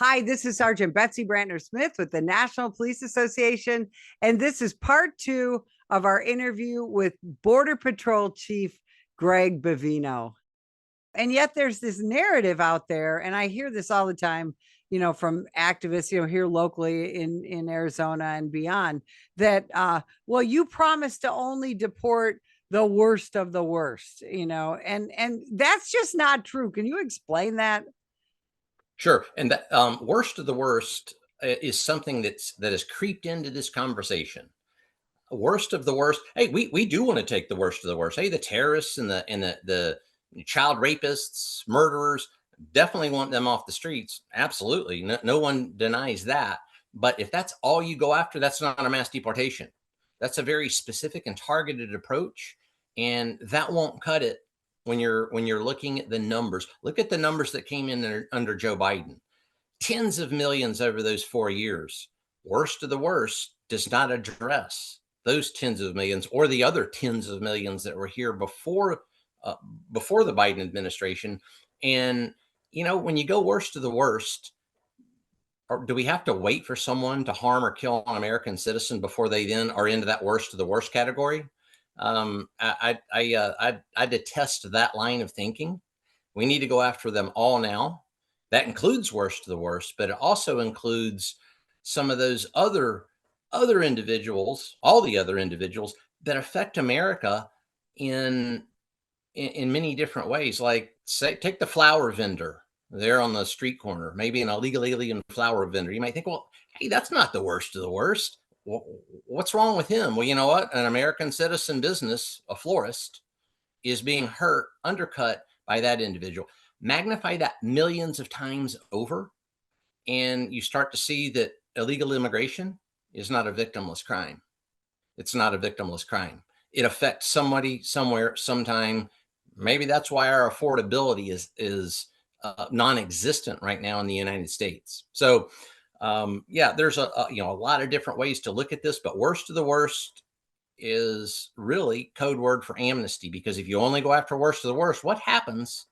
Hi, this is Sergeant Betsy Brantner Smith with the National Police Association, and this is part 2 of our interview with Border Patrol Chief Greg Bovino. And yet there's this narrative out there, and I hear this all the time, from activists, here locally in Arizona and beyond, that, well, you promised to only deport the worst of the worst, and that's just not true. Can you explain that? Sure. And that worst of the worst is something that has creeped into this conversation. Worst of the worst. Hey, we do want to take the worst of the worst. Hey, the terrorists and the child rapists, murderers, definitely want them off the streets. Absolutely. No one denies that. But if that's all you go after, that's not a mass deportation. That's a very specific and targeted approach. And that won't cut it when you're looking at the numbers. Look at the numbers that came in under Joe Biden. Tens of millions over those 4 years. Worst of the worst does not address those tens of millions or the other tens of millions that were here before the Biden administration. And when you go worst of the worst, or do we have to wait for someone to harm or kill an American citizen before they then are into that worst of the worst category? I detest that line of thinking. We need to go after them all now. That includes worst of the worst, but it also includes some of those other individuals, all the other individuals that affect America in many different ways. Like, say, take the flower vendor there on the street corner, maybe an illegal alien flower vendor. You might think, well, hey, that's not the worst of the worst. What's wrong with him? Well, you know what? An American citizen business, a florist, is being hurt, undercut by that individual. Magnify that millions of times over, and you start to see that illegal immigration is not a victimless crime. It's not a victimless crime. It affects somebody, somewhere, sometime. Maybe that's why our affordability is non-existent right now in the United States. So, yeah, there's a lot of different ways to look at this, but worst of the worst is really code word for amnesty, because if you only go after worst of the worst, what happens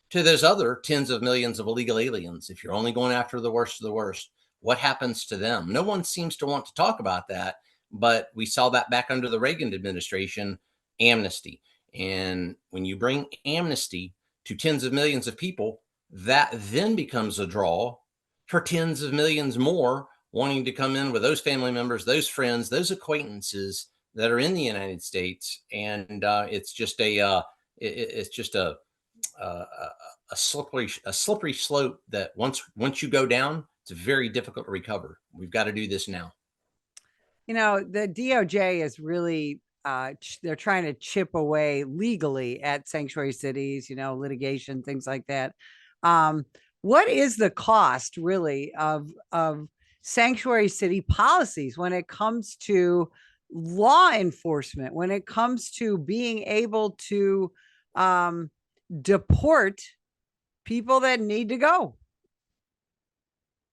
to those other tens of millions of illegal aliens? If you're only going after the worst of the worst, what happens to them? No one seems to want to talk about that, but we saw that back under the Reagan administration, amnesty. And when you bring amnesty to tens of millions of people, that then becomes a draw for tens of millions more wanting to come in with those family members, those friends, those acquaintances that are in the United States. And it's just a slippery slope that once you go down, it's very difficult to recover. We've got to do this now. The DOJ is really they're trying to chip away legally at sanctuary cities, litigation, things like that. What is the cost really of sanctuary city policies when it comes to law enforcement, when it comes to being able to deport people that need to go?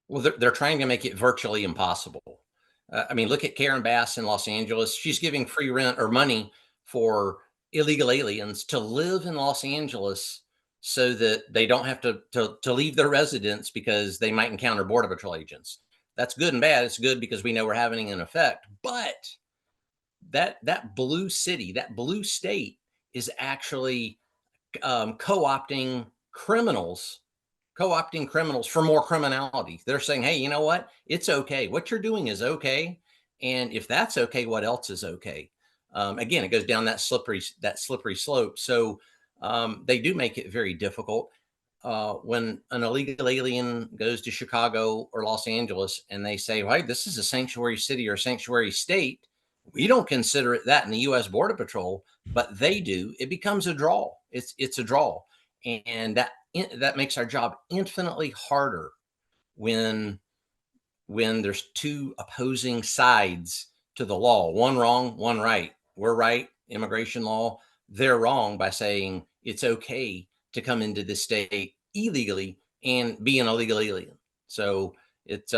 Well, they're trying to make it virtually impossible. I mean, look at Karen Bass in Los Angeles. She's giving free rent or money for illegal aliens to live in Los Angeles so that they don't have to leave their residence because they might encounter Border Patrol agents. That's good and bad. It's good because we know we're having an effect. But that blue city, that blue state is actually co-opting criminals for more criminality. They're saying, hey, you know what? It's okay. What you're doing is okay. And if that's okay, what else is okay? Again, it goes down that slippery slope. So they do make it very difficult. When an illegal alien goes to Chicago or Los Angeles and they say, right, this is a sanctuary city or a sanctuary state, we don't consider it that in the U.S. Border Patrol, but they do. It becomes a draw. It's a draw. And that makes our job infinitely harder when there's two opposing sides to the law, one wrong, one right. We're right, immigration law. They're wrong by saying it's okay to come into this state illegally and be an illegal alien. So it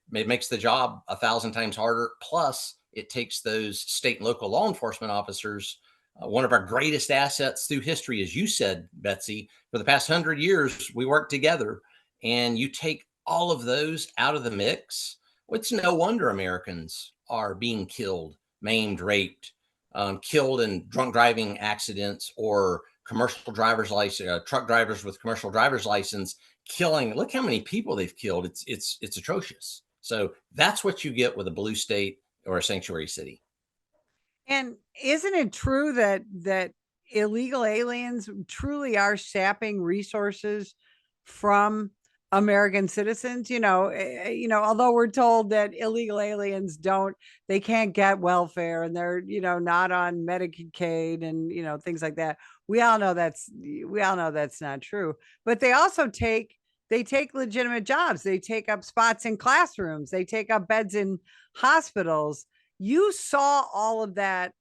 makes the job 1,000 times harder. Plus, it takes those state and local law enforcement officers. One of our greatest assets through history, as you said, Betsy, for the past 100 years, we worked together, and you take all of those out of the mix, it's no wonder Americans are being killed, maimed, raped, killed in drunk driving accidents, or commercial driver's license, truck drivers with commercial driver's license killing. Look how many people they've killed. It's atrocious. So that's what you get with a blue state or a sanctuary city. And isn't it true that illegal aliens truly are sapping resources from American citizens? Although we're told that illegal aliens they can't get welfare and they're, not on Medicaid and, things like that. We all know that's not true. But they take legitimate jobs. They take up spots in classrooms. They take up beds in hospitals. You saw all of that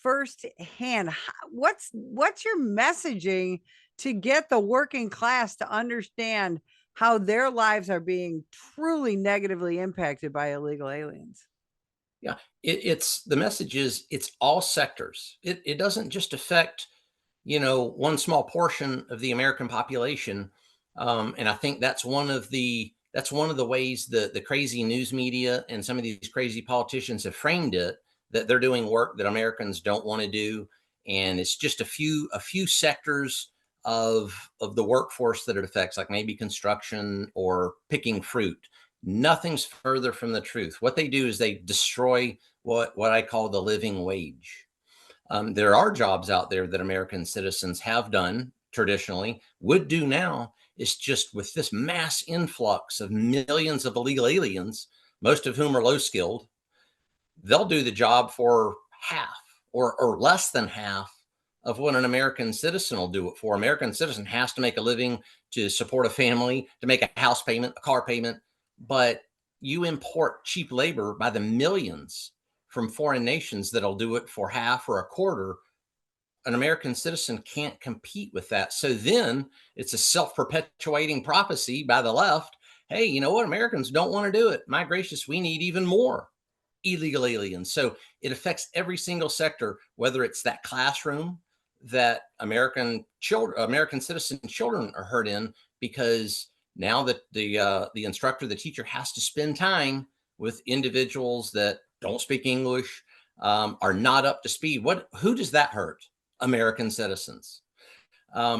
firsthand. What's your messaging to get the working class to understand how their lives are being truly negatively impacted by illegal aliens? Yeah, it's the message is it's all sectors. It doesn't just affect one small portion of the American population, and I think that's one of the ways the crazy news media and some of these crazy politicians have framed it, that they're doing work that Americans don't want to do, and it's just a few sectors of the workforce that it affects, like maybe construction or picking fruit. Nothing's further from the truth. What they do is they destroy what I call the living wage. There are jobs out there that American citizens have done traditionally, would do now. It's just with this mass influx of millions of illegal aliens, most of whom are low skilled, they'll do the job for half or less than half of what an American citizen will do it for. American citizen has to make a living to support a family, to make a house payment, a car payment, but you import cheap labor by the millions from foreign nations that'll do it for half or a quarter. An American citizen can't compete with that. So then it's a self-perpetuating prophecy by the left. Hey, you know what? Americans don't want to do it. My gracious, we need even more illegal aliens. So it affects every single sector, whether it's that classroom that American citizen children are hurt in, because now that the instructor, the teacher, has to spend time with individuals that don't speak English, are not up to speed. Who does that hurt? American citizens.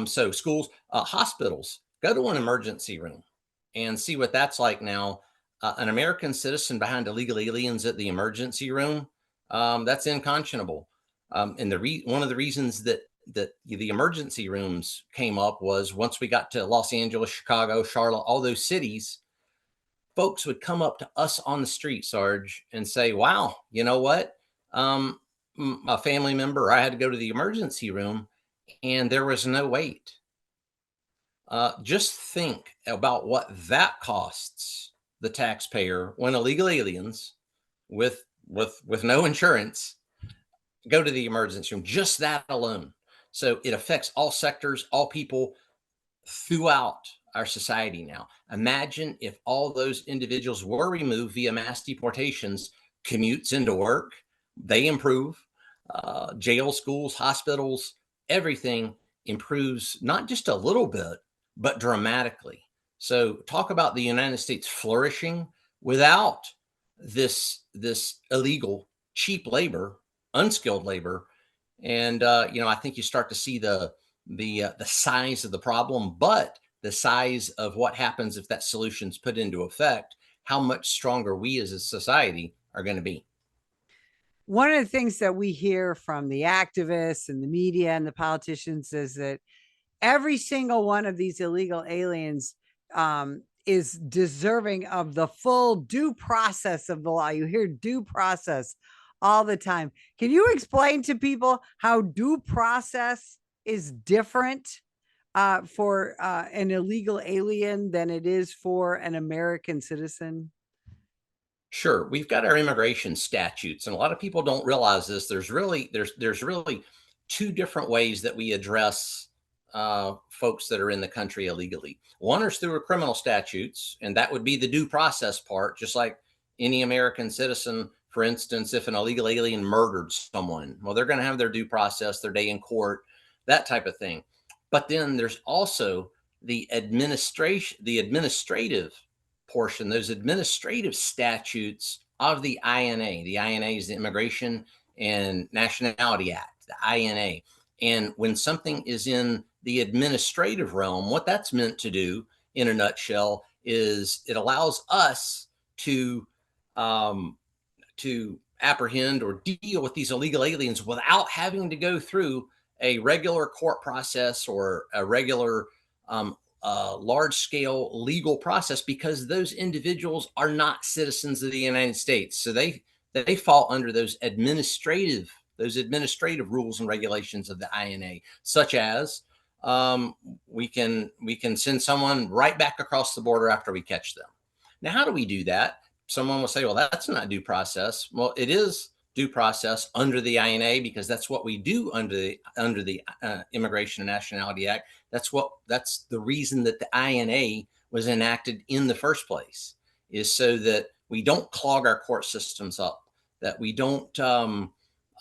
So schools, hospitals, go to an emergency room and see what that's like now. An American citizen behind illegal aliens at the emergency room, that's unconscionable. And one of the reasons that the emergency rooms came up was once we got to Los Angeles, Chicago, Charlotte, all those cities, folks would come up to us on the street, Sarge, and say, "Wow, you know what? A family member, I had to go to the emergency room, and there was no wait." Just think about what that costs the taxpayer when illegal aliens with no insurance go to the emergency room. Just that alone. So it affects all sectors, all people throughout our society now. Imagine if all those individuals were removed via mass deportations, commutes into work, they improve, jail, schools, hospitals, everything improves, not just a little bit, but dramatically. So talk about the United States flourishing without this illegal, cheap labor, unskilled labor. And I think you start to see the size of the problem, but the size of what happens if that solution's put into effect, how much stronger we as a society are going to be. One of the things that we hear from the activists and the media and the politicians is that every single one of these illegal aliens is deserving of the full due process of the law. You hear due process all the time. Can you explain to people how due process is different for an illegal alien than it is for an American citizen? Sure, we've got our immigration statutes, and a lot of people don't realize this. There's really two different ways that we address folks that are in the country illegally. One is through a criminal statutes, and that would be the due process part, just like any American citizen. For instance, if an illegal alien murdered someone, well, they're going to have their due process, their day in court, that type of thing. But then there's also the administrative portion, those administrative statutes of the INA. The INA is the Immigration and Nationality Act, the INA. And when something is in the administrative realm, what that's meant to do in a nutshell is it allows us um, to apprehend or deal with these illegal aliens without having to go through a regular court process or a regular large scale legal process, because those individuals are not citizens of the United States. So they fall under those administrative rules and regulations of the INA, such as we can send someone right back across the border after we catch them. Now, how do we do that? Someone will say, well, that's not due process. Well, it is due process under the INA, because that's what we do under the Immigration and Nationality Act. That's the reason that the INA was enacted in the first place, is so that we don't clog our court systems up, that we don't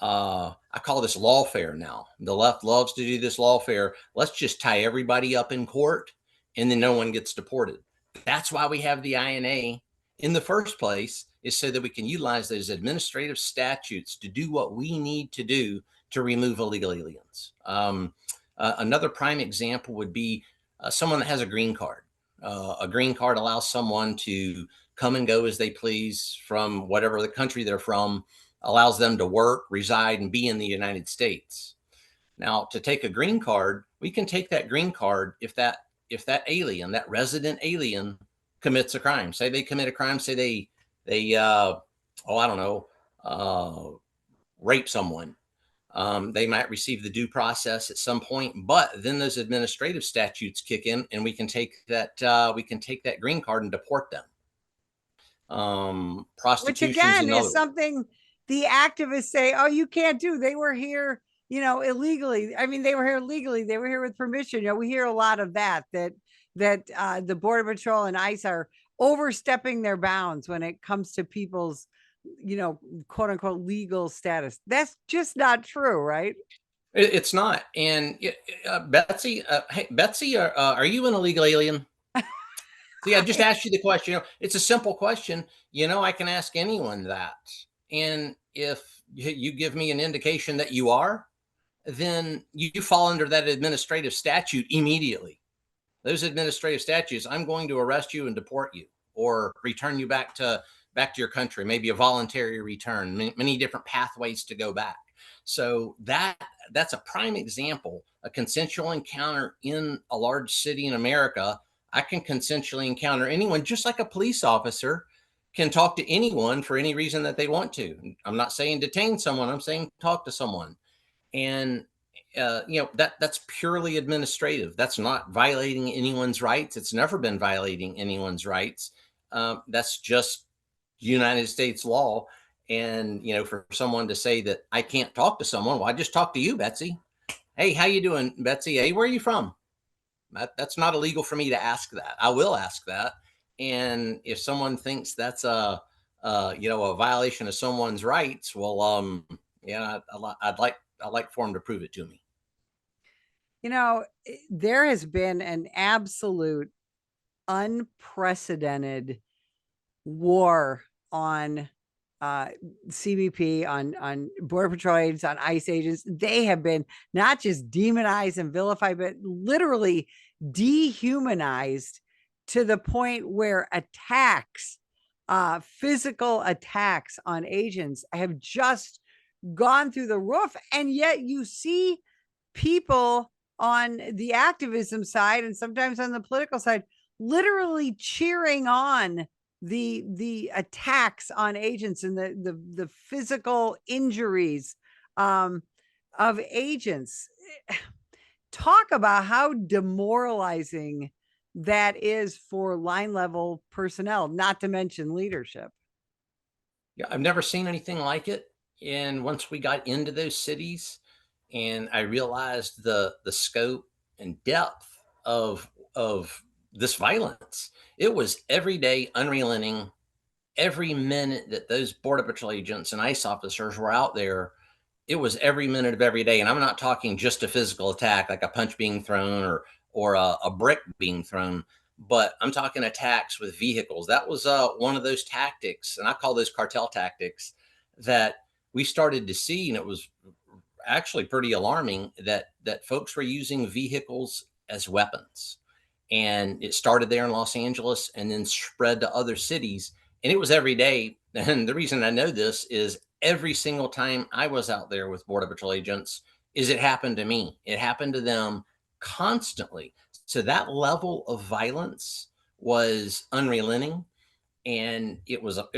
I call this lawfare now. The left loves to do this lawfare. Let's just tie everybody up in court and then no one gets deported. That's why we have the INA in the first place, is so that we can utilize those administrative statutes to do what we need to do to remove illegal aliens. Another prime example would be someone that has a green card. A green card allows someone to come and go as they please from whatever the country they're from, allows them to work, reside, and be in the United States. Now, to take a green card, we can take that green card if that alien, that resident alien, commits a crime. Say they commit a crime. Say they I don't know, rape someone. They might receive the due process at some point, but then those administrative statutes kick in, and we can take that green card and deport them. Which Prostitution is again another is one. something the activists say, oh, you can't do. They were here, illegally. I mean, they were here legally. They were here with permission. We hear a lot of that the Border Patrol and ICE are overstepping their bounds when it comes to people's, quote unquote, legal status. That's just not true, right? It's not. And Betsy, hey, Betsy, are you an illegal alien? See, I just asked you the question. It's a simple question. I can ask anyone that. And if you give me an indication that you are, then you fall under that administrative statute immediately. Those administrative statutes, I'm going to arrest you and deport you, or return you back to your country, maybe a voluntary return, many different pathways to go back. So that's a prime example, a consensual encounter in a large city in America. I can consensually encounter anyone, just like a police officer can talk to anyone for any reason that they want to. I'm not saying detain someone, I'm saying talk to someone. And that's purely administrative. That's not violating anyone's rights. It's never been violating anyone's rights. That's just United States law. And for someone to say that I can't talk to someone, well, I just talked to you, Betsy. Hey, how you doing, Betsy? Hey, where are you from? That's not illegal for me to ask that. I will ask that. And if someone thinks that's a violation of someone's rights, well, I'd like for them to prove it to me. There has been an absolute unprecedented war on CBP, on Border Patrol agents, on ICE agents. They have been not just demonized and vilified, but literally dehumanized to the point where attacks, physical attacks on agents have just gone through the roof. And yet you see people on the activism side and sometimes on the political side literally cheering on the attacks on agents and the physical injuries of agents. Talk about how demoralizing that is for line level personnel, not to mention leadership. Yeah, I've never seen anything like it. And once we got into those cities, and I realized the scope and depth of this violence, it was every day, unrelenting. Every minute that those Border Patrol agents and ICE officers were out there, it was every minute of every day. And I'm not talking just a physical attack, like a punch being thrown or a brick being thrown, but I'm talking attacks with vehicles. That was one of those tactics, and I call those cartel tactics, that we started to see, and it was actually pretty alarming that folks were using vehicles as weapons. And it started there in Los Angeles and then spread to other cities. And it was every day. And the reason I know this is every single time I was out there with Border Patrol agents is it happened to me. It happened to them constantly. So that level of violence was unrelenting, and it was a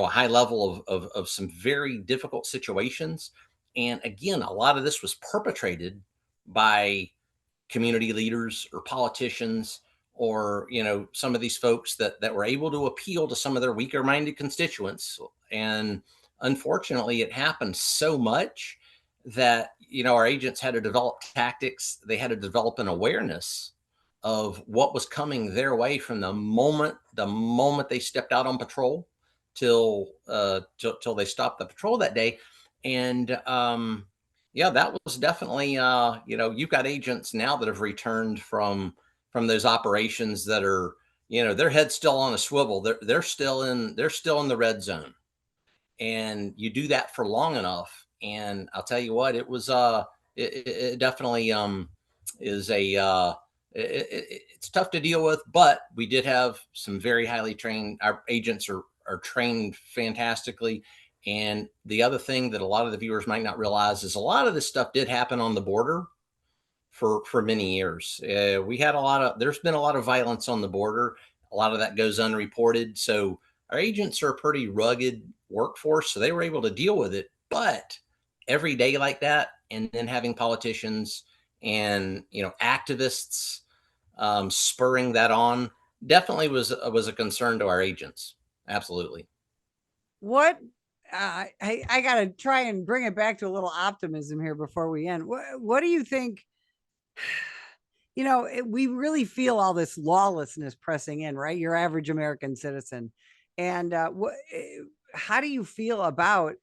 high level of some very difficult situations. And again, a lot of this was perpetrated by community leaders or politicians, or some of these folks that were able to appeal to some of their weaker minded constituents. And unfortunately, it happened so much that our agents had to develop tactics. They had to develop an awareness of what was coming their way from the moment they stepped out on patrol till they stopped the patrol that day. And yeah, that was definitely you've got agents now that have returned from those operations that are, their head's still on a swivel. They're still in the red zone. And you do that for long enough, and I'll tell you what, it definitely is it's tough to deal with. But we did have some very highly trained, our agents are trained fantastically. And the other thing that a lot of the viewers might not realize is a lot of this stuff did happen on the border for many years. There's been a lot of violence on the border. A lot of that goes unreported. So our agents are a pretty rugged workforce, so they were able to deal with it. But every day like that, and then having politicians and activists spurring that on, definitely was a concern to our agents. Absolutely. What I got to try and bring it back to a little optimism here before we end. What do you think? We really feel all this lawlessness pressing in, right? Your average American citizen. And how do you feel about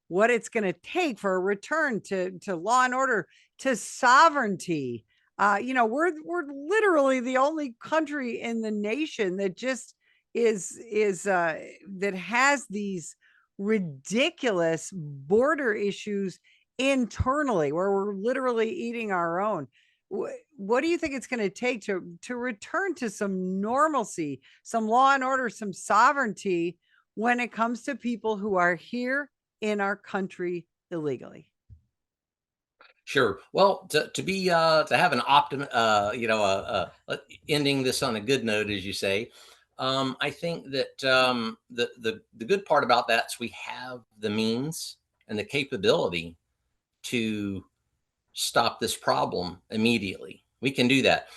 what it's going to take for a return to law and order, to sovereignty? We're literally the only country in the nation that just is that has these ridiculous border issues internally, where we're literally eating our own. What do you think it's going to take to return to some normalcy, some law and order, some sovereignty when it comes to people who are here in our country illegally? Sure. Well, to have an ending this on a good note, as you say, I think that the good part about that is we have the means and the capability to stop this problem immediately. We can do that.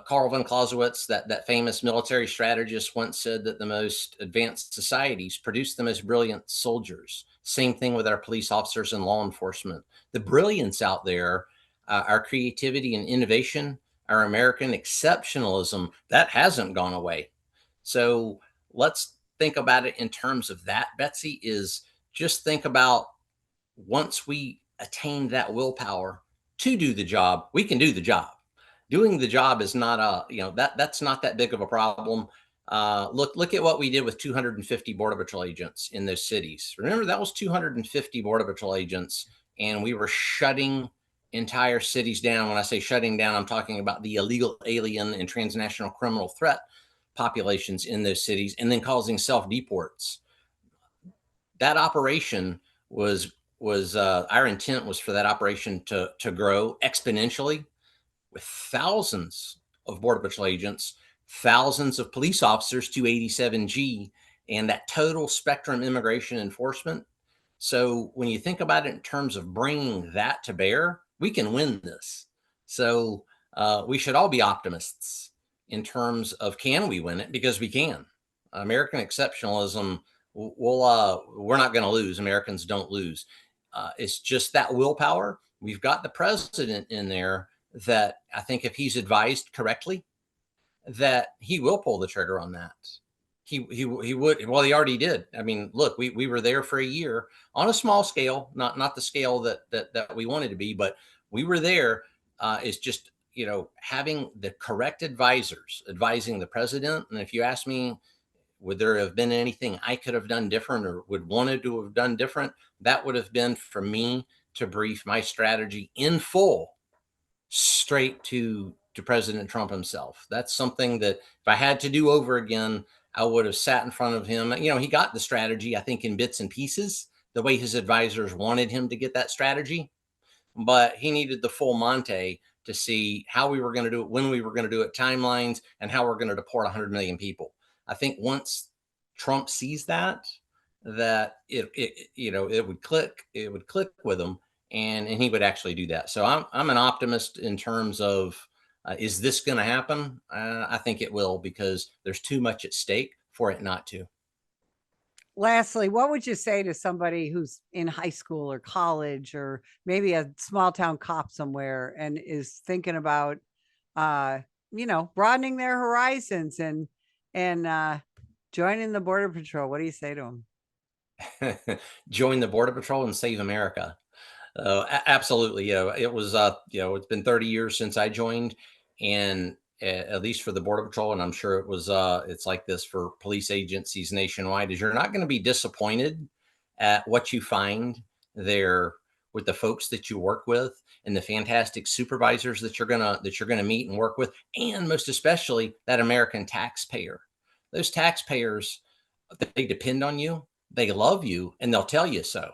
Carl von Clausewitz, that famous military strategist, once said that the most advanced societies produce the most brilliant soldiers. Same thing with our police officers and law enforcement. The brilliance out there, our creativity and innovation, our American exceptionalism, that hasn't gone away. So let's think about it in terms of that, Betsy, is just think about, once we attain that willpower to do the job, we can do the job. Doing the job is not that's not that big of a problem. Look at what we did with 250 border patrol agents in those cities. Remember, that was 250 border patrol agents, and we were shutting entire cities down. When I say shutting down, I'm talking about the illegal alien and transnational criminal threat populations in those cities, and then causing self deports. That operation was our intent was for that operation to grow exponentially, with thousands of border patrol agents, thousands of police officers, 287G, and that total spectrum immigration enforcement. So when you think about it in terms of bringing that to bear, we can win this. So we should all be optimists in terms of, can we win it? Because we can. American exceptionalism, we're not going to lose. Americans don't lose. It's just that willpower. We've got the president in there that I think, if he's advised correctly, that he will pull the trigger on that. He would. Well, he already did. I mean, look, we were there for a year on a small scale, not the scale that we wanted to be, but we were there. It's just, having the correct advisors advising the president. And if you ask me, would there have been anything I could have done different or would wanted to have done different? That would have been for me to brief my strategy in full straight to President Trump himself. That's something that if I had to do over again, I would have sat in front of him. He got the strategy, I think, in bits and pieces, the way his advisors wanted him to get that strategy, but he needed the full Monte to see how we were going to do it, when we were going to do it, timelines, and how we're going to deport 100 million people. I think once Trump sees that it would click with him, and he would actually do that. So I'm an optimist in terms of is this going to happen? I think it will, because there's too much at stake for it not to. Lastly, what would you say to somebody who's in high school or college or maybe a small town cop somewhere and is thinking about, broadening their horizons and joining the Border Patrol? What do you say to them? Join the Border Patrol and save America. Absolutely. It was, it's been 30 years since I joined, and at least for the Border Patrol, and I'm sure it's like this for police agencies nationwide, is you're not going to be disappointed at what you find there with the folks that you work with and the fantastic supervisors that you're gonna meet and work with, and most especially that American taxpayer. Those taxpayers, they depend on you, they love you, and they'll tell you so.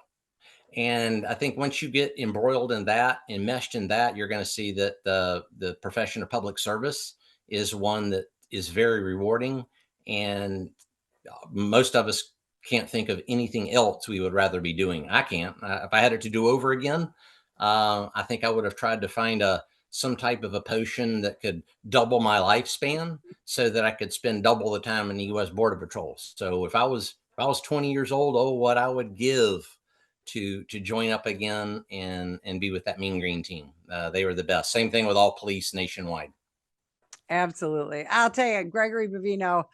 And I think once you get embroiled in that, enmeshed in that, you're going to see that the profession of public service is one that is very rewarding. And most of us can't think of anything else we would rather be doing. I can't. If I had it to do over again, I think I would have tried to find some type of a potion that could double my lifespan so that I could spend double the time in the U.S. Border Patrol. So if I was 20 years old, oh, what I would give to join up again and be with that mean green team. They were the best. Same thing with all police nationwide. Absolutely. I'll tell you, Gregory Bovino,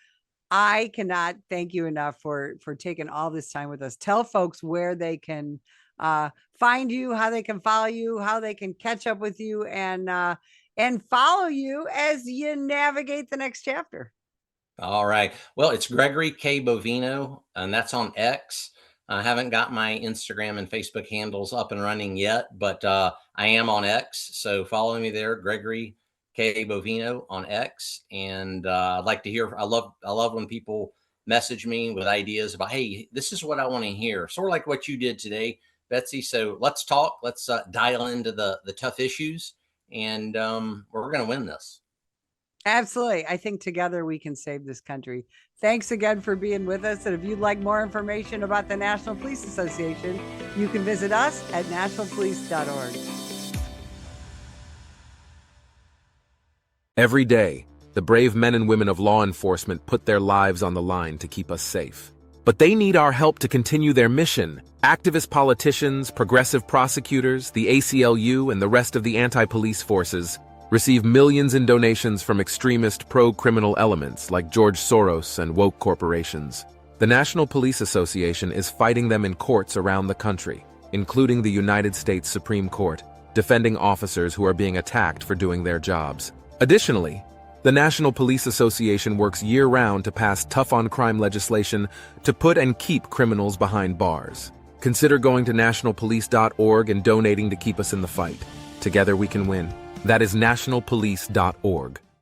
I cannot thank you enough for taking all this time with us. Tell folks where they can find you, how they can follow you, how they can catch up with you, and follow you as you navigate the next chapter. All right. Well, it's Gregory K. Bovino, and that's on X. I haven't got my Instagram and Facebook handles up and running yet, but I am on X. So follow me there, Gregory K. Bovino on X. And I'd like to hear. I love when people message me with ideas about, hey, this is what I want to hear. Sort of like what you did today, Betsy. So let's talk. Let's dial into the tough issues, and we're going to win this. Absolutely. I think together we can save this country. Thanks again for being with us. And if you'd like more information about the National Police Association, you can visit us at nationalpolice.org. Every day, the brave men and women of law enforcement put their lives on the line to keep us safe. But they need our help to continue their mission. Activist politicians, progressive prosecutors, the ACLU, and the rest of the anti-police forces receive millions in donations from extremist pro-criminal elements like George Soros and woke corporations. The National Police Association is fighting them in courts around the country, including the United States Supreme Court, defending officers who are being attacked for doing their jobs. Additionally, the National Police Association works year-round to pass tough-on-crime legislation to put and keep criminals behind bars. Consider going to nationalpolice.org and donating to keep us in the fight. Together we can win. That is nationalpolice.org.